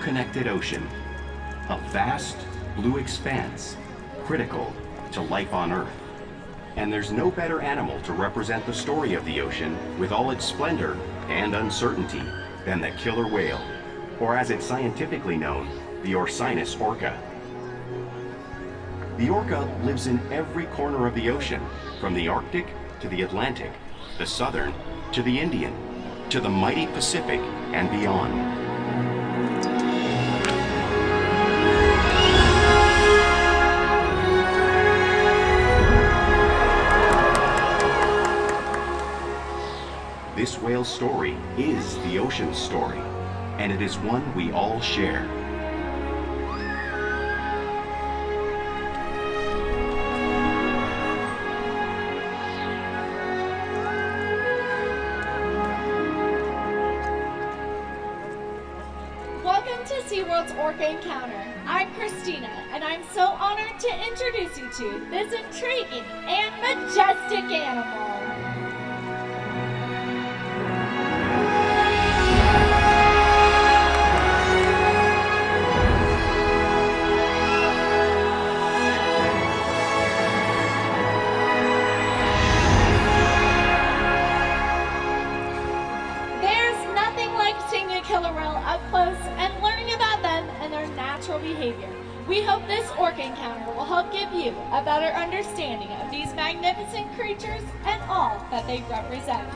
interconnected ocean, a vast blue expanse critical to life on Earth. And there's no better animal to represent the story of the ocean with all its splendor and uncertainty than the killer whale, or as it's scientifically known, the Orcinus orca. The orca lives in every corner of the ocean, from the Arctic to the Atlantic, the Southern to the Indian, to the mighty Pacific and beyond. This whale's story is the ocean's story, and it is one we all share. Welcome to SeaWorld's Orca Encounter. I'm Christina, and I'm so honored to introduce you to this intriguing and majestic animal. Killer whale up close and learning about them and their natural behavior. We hope this orca encounter will help give you a better understanding of these magnificent creatures and all that they represent.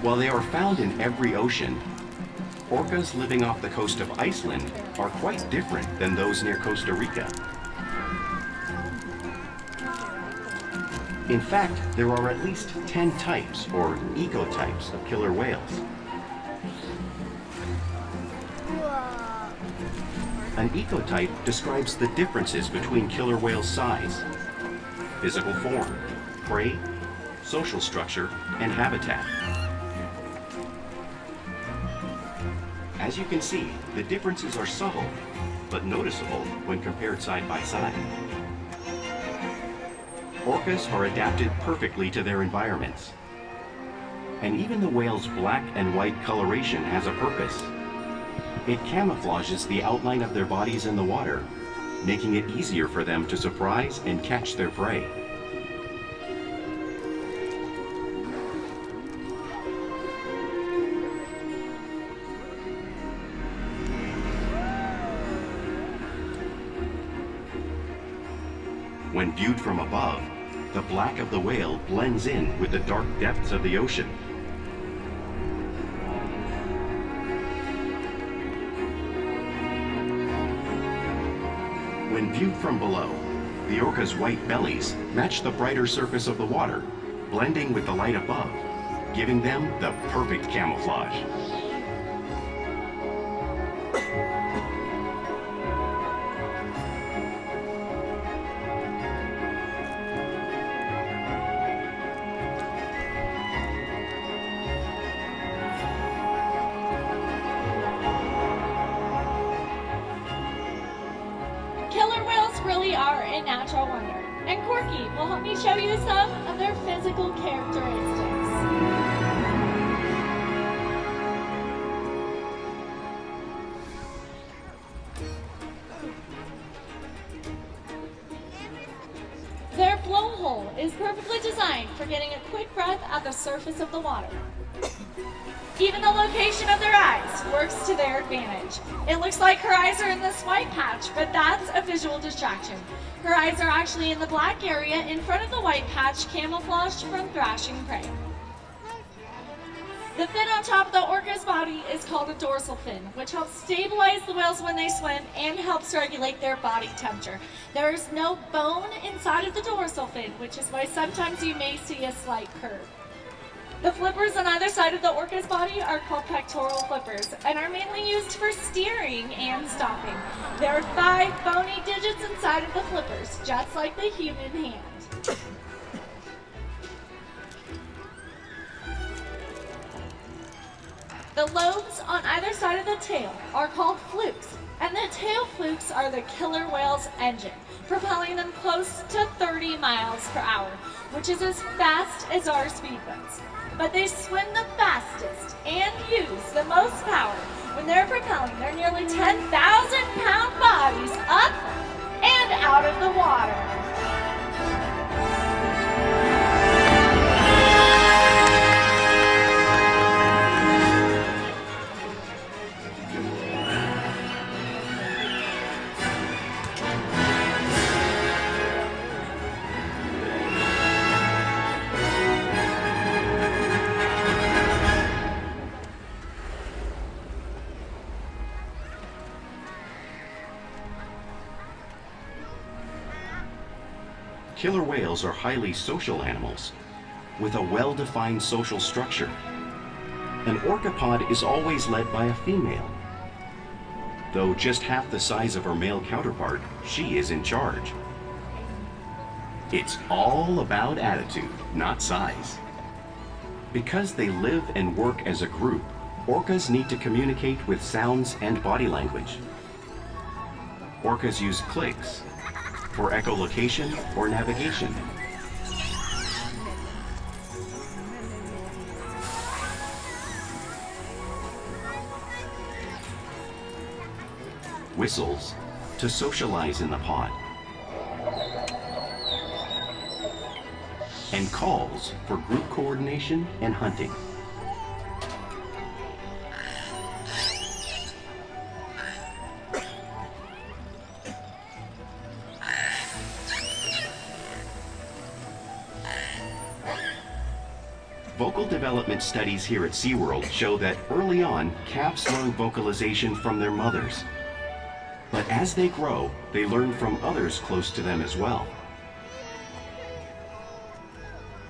While they are found in every ocean, orcas living off the coast of Iceland are quite different than those near Costa Rica. In fact, there are at least 10 types, or ecotypes, of killer whales. An ecotype describes the differences between killer whales' size, physical form, prey, social structure, and habitat. As you can see, the differences are subtle, but noticeable when compared side by side. Orcas are adapted perfectly to their environments. And even the whale's black and white coloration has a purpose. It camouflages the outline of their bodies in the water, making it easier for them to surprise and catch their prey. When viewed from above, the black of the whale blends in with the dark depths of the ocean. When viewed from below, the orca's white bellies match the brighter surface of the water, blending with the light above, giving them the perfect camouflage. Killer whales really are a natural wonder, and Corky will help me show you some of their physical characteristics. Their blowhole is perfectly designed for getting a quick breath at the surface of the water. Even the location of their eyes works to their advantage. It looks like her eyes are in this white patch, but that's a visual distraction. Her eyes are actually in the black area in front of the white patch, camouflaged from thrashing prey. The fin on top of the orca's body is called a dorsal fin, which helps stabilize the whales when they swim and helps regulate their body temperature. There is no bone inside of the dorsal fin, which is why sometimes you may see a slight curve. The flippers on either side of the orca's body are called pectoral flippers and are mainly used for steering and stopping. There are 5 bony digits inside of the flippers, just like the human hand. The lobes on either side of the tail are called flukes, and the tail flukes are the killer whale's engine, propelling them close to 30 miles per hour, which is as fast as our speedboats. But they swim the fastest and use the most power when they're propelling their nearly 10,000-pound bodies up and out of the water. Killer whales are highly social animals with a well-defined social structure. An orca pod is always led by a female. Though just half the size of her male counterpart, she is in charge. It's all about attitude, not size. Because they live and work as a group, orcas need to communicate with sounds and body language. Orcas use clicks for echolocation or navigation. Whistles to socialize in the pod. And calls for group coordination and hunting. Vocal development studies here at SeaWorld show that early on, calves learn vocalization from their mothers. But as they grow, they learn from others close to them as well.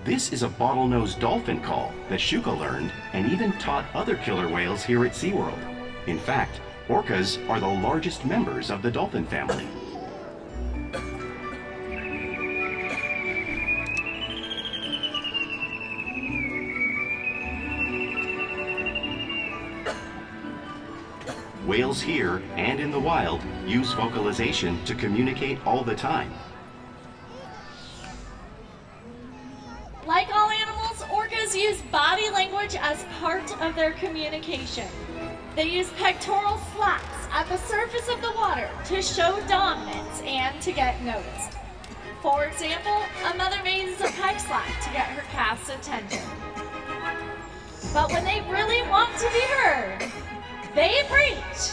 This is a bottlenose dolphin call that Shuka learned and even taught other killer whales here at SeaWorld. In fact, orcas are the largest members of the dolphin family. Whales here and in the wild use vocalization to communicate all the time. Like all animals, orcas use body language as part of their communication. They use pectoral slaps at the surface of the water to show dominance and to get noticed. For example, a mother may use a pec slap to get her calf's attention. But when they really want to be heard, they preach.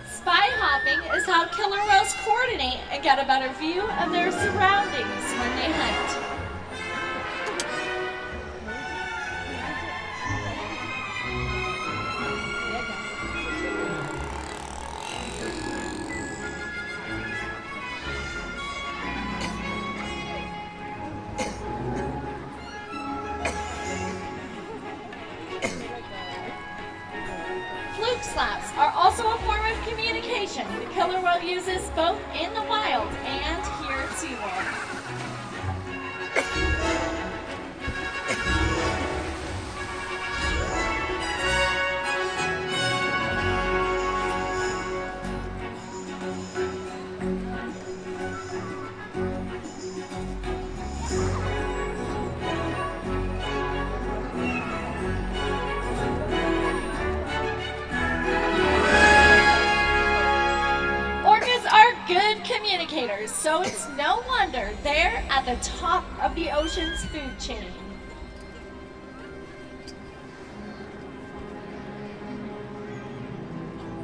Spy hopping is how killer whales coordinate and get a better view of their surroundings when they hunt. Fluke slaps are also a form of communication the killer whale uses both in the wild and here at SeaWorld. Good communicators, so it's no wonder they're at the top of the ocean's food chain.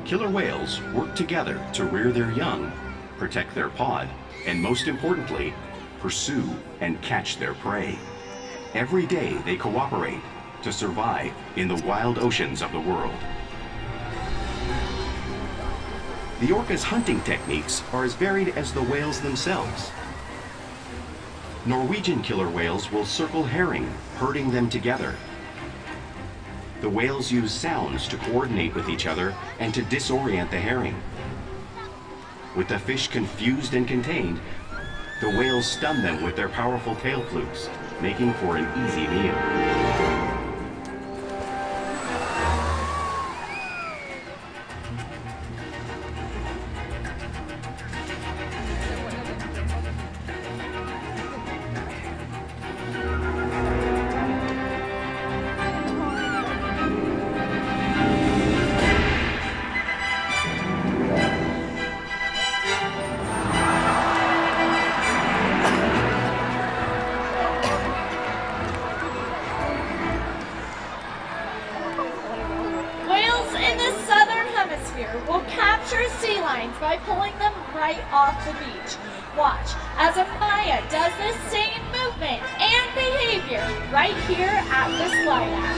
Killer whales work together to rear their young, protect their pod, and most importantly, pursue and catch their prey. Every day they cooperate to survive in the wild oceans of the world. The orca's hunting techniques are as varied as the whales themselves. Norwegian killer whales will circle herring, herding them together. The whales use sounds to coordinate with each other and to disorient the herring. With the fish confused and contained, the whales stun them with their powerful tail flukes, making for an easy meal. Will capture sea lions by pulling them right off the beach. Watch as a Maya does the same movement and behavior right here at the slide out.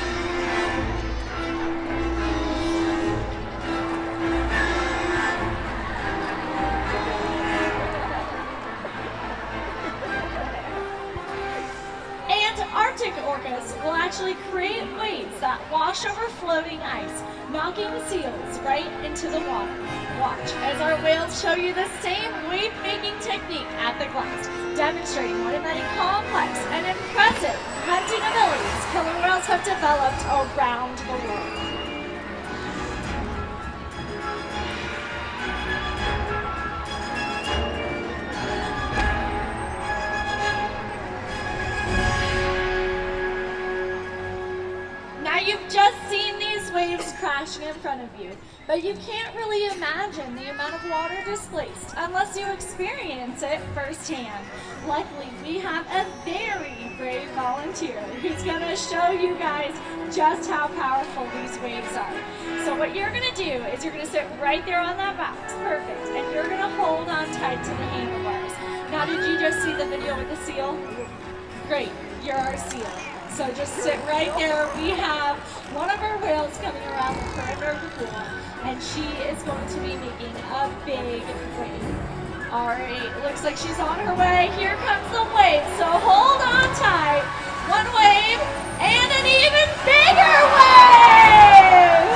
Arctic orcas will actually create waves that wash over floating ice, knocking seals right into the water. Watch as our whales show you the same wave-making technique at the glass, demonstrating what many complex and impressive hunting abilities killer whales have developed around the world. You've just seen these waves crashing in front of you, but you can't really imagine the amount of water displaced unless you experience it firsthand. Luckily, we have a very brave volunteer who's going to show you guys just how powerful these waves are. So what you're going to do is you're going to sit right there on that box, perfect, and you're going to hold on tight to the handlebars. Now, did you just see the video with the seal? Great, you're our seal. So just sit right there. We have one of our whales coming around the perimeter of the pool, and she is going to be making a big wave. All right, looks like she's on her way. Here comes the wave, so hold on tight. One wave, and an even bigger wave!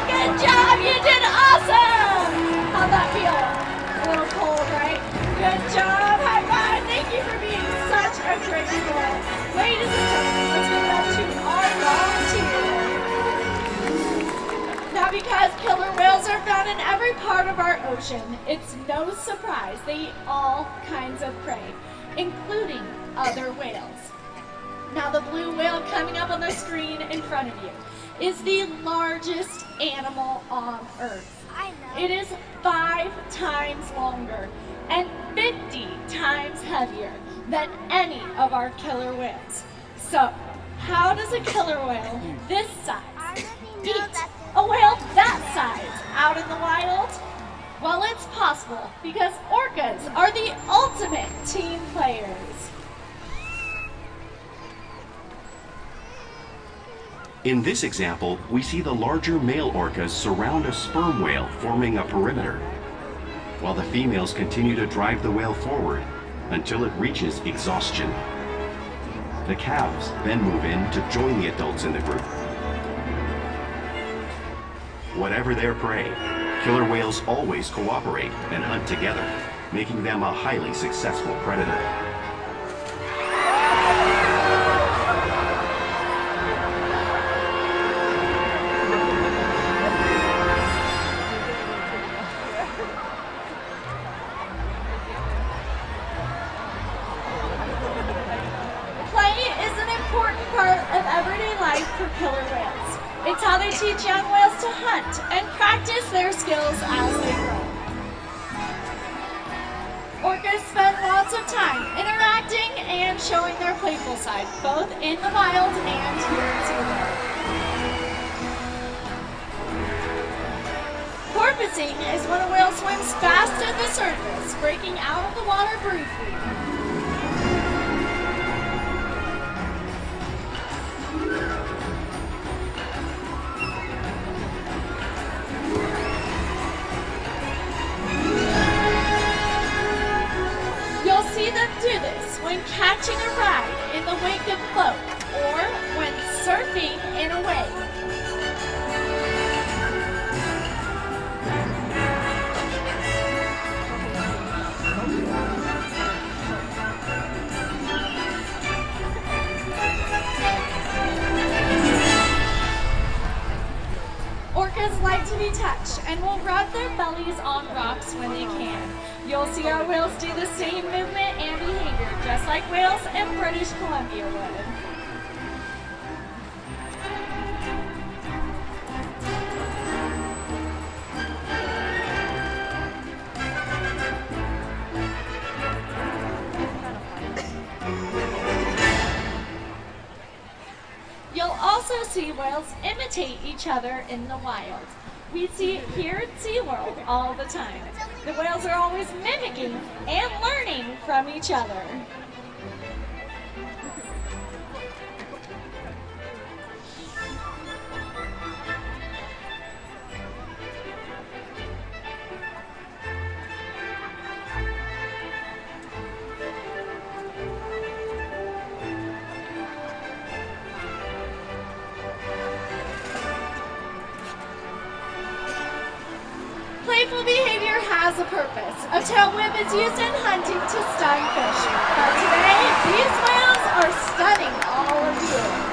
Good job, you did awesome! How'd that feel? A little cold, right? Good job, high five. Thank you for being such a great whale. Ladies and gentlemen, let's give it up to our volunteer. Now, because killer whales are found in every part of our ocean, it's no surprise they eat all kinds of prey, including other whales. Now, the blue whale coming up on the screen in front of you is the largest animal on Earth. It is 5 times longer and 50 times heavier than any of our killer whales. So, how does a killer whale this size eat a whale that size out in the wild? Well, it's possible because orcas are the ultimate team players. In this example, we see the larger male orcas surround a sperm whale, forming a perimeter, while the females continue to drive the whale forward until it reaches exhaustion. The calves then move in to join the adults in the group. Whatever their prey, killer whales always cooperate and hunt together, making them a highly successful predator. For killer whales. It's how they teach young whales to hunt and practice their skills as they grow. Orcas spend lots of time interacting and showing their playful side, both in the wild and here at SeaWorld. Porpoising is when a whale swims fast at the surface, breaking out of the water briefly. when catching a ride in the wake of a boat or when surfing in a wave. Orcas like to be touched and will rub their bellies on rocks when they can. You'll see our whales do the same movement and behavior, just like whales in British Columbia would. You'll also see whales imitate each other in the wild. We see it here at SeaWorld all the time. The whales are always mimicking and learning from each other. Playful behavior has a purpose. A tail whip is used in hunting to stun fish. But today, these whales are stunning all of you.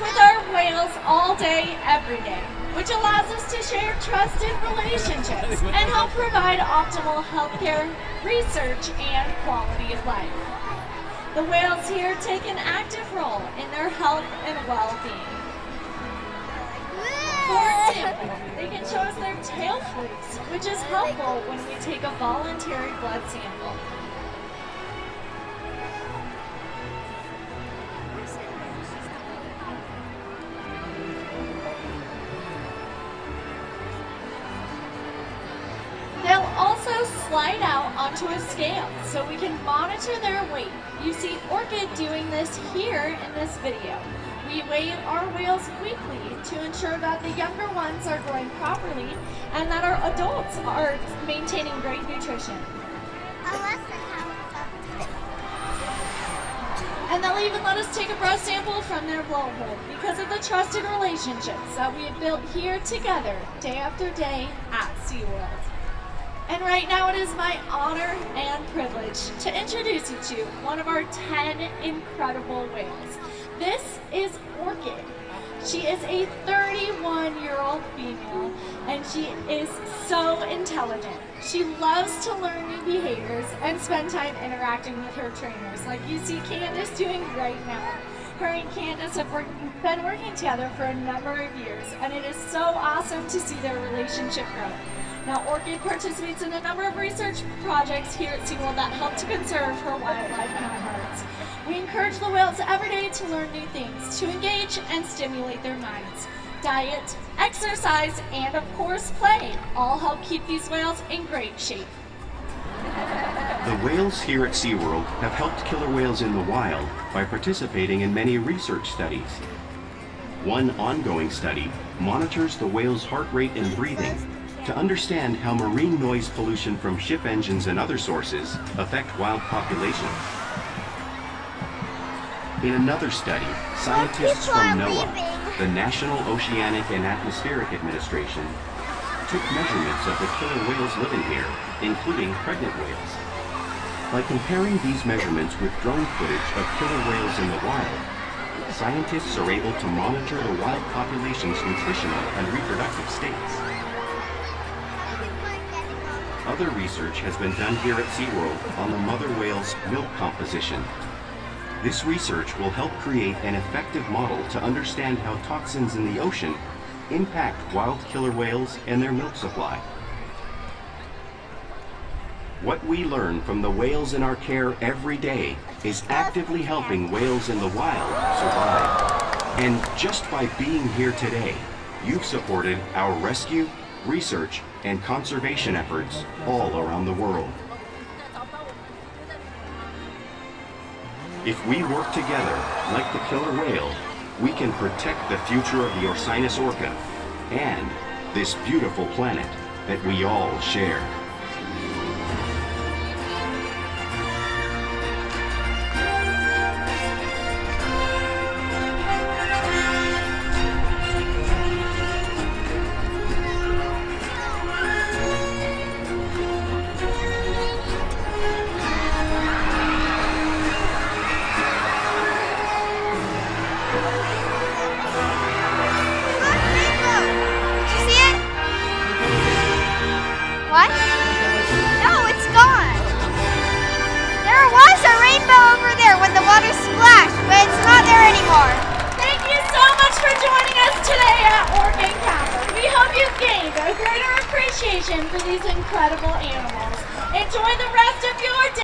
With our whales all day, every day, which allows us to share trusted relationships and help provide optimal healthcare, research, and quality of life. The whales here take an active role in their health and well-being. For example, they can show us their tail flukes, which is helpful when we take a voluntary blood sample. They'll also slide out onto a scale so we can monitor their weight. You see Orca doing this here in this video. We weigh our whales weekly to ensure that the younger ones are growing properly and that our adults are maintaining great nutrition. And they'll even let us take a breath sample from their blowhole because of the trusted relationships that we have built here together day after day at SeaWorld. And right now it is my honor and privilege to introduce you to one of our 10 incredible whales. This is Orca. She is a 31-year-old female and she is so intelligent. She loves to learn new behaviors and spend time interacting with her trainers, like you see Candace doing right now. Her and Candace have been working together for a number of years, and it is so awesome to see their relationship grow. Now, Orca participates in a number of research projects here at SeaWorld that help to conserve her wildlife counterparts. We encourage the whales every day to learn new things, to engage and stimulate their minds. Diet, exercise, and of course play all help keep these whales in great shape. The whales here at SeaWorld have helped killer whales in the wild by participating in many research studies. One ongoing study monitors the whale's heart rate and breathing to understand how marine noise pollution from ship engines and other sources affect wild populations. In another study, scientists from NOAA, the National Oceanic and Atmospheric Administration, took measurements of the killer whales living here, including pregnant whales. By comparing these measurements with drone footage of killer whales in the wild, scientists are able to monitor the wild population's nutritional and reproductive states. Other research has been done here at SeaWorld on the mother whale's milk composition. This research will help create an effective model to understand how toxins in the ocean impact wild killer whales and their milk supply. What we learn from the whales in our care every day is actively helping whales in the wild survive. And just by being here today, you've supported our rescue, research, and conservation efforts all around the world. If we work together, like the killer whale, we can protect the future of the Orcinus orca and this beautiful planet that we all share. What? No, it's gone. There was a rainbow over there when the water splashed, but it's not there anymore. Thank you so much for joining us today at Orca Encounter. We hope you've gained a greater appreciation for these incredible animals. Enjoy the rest of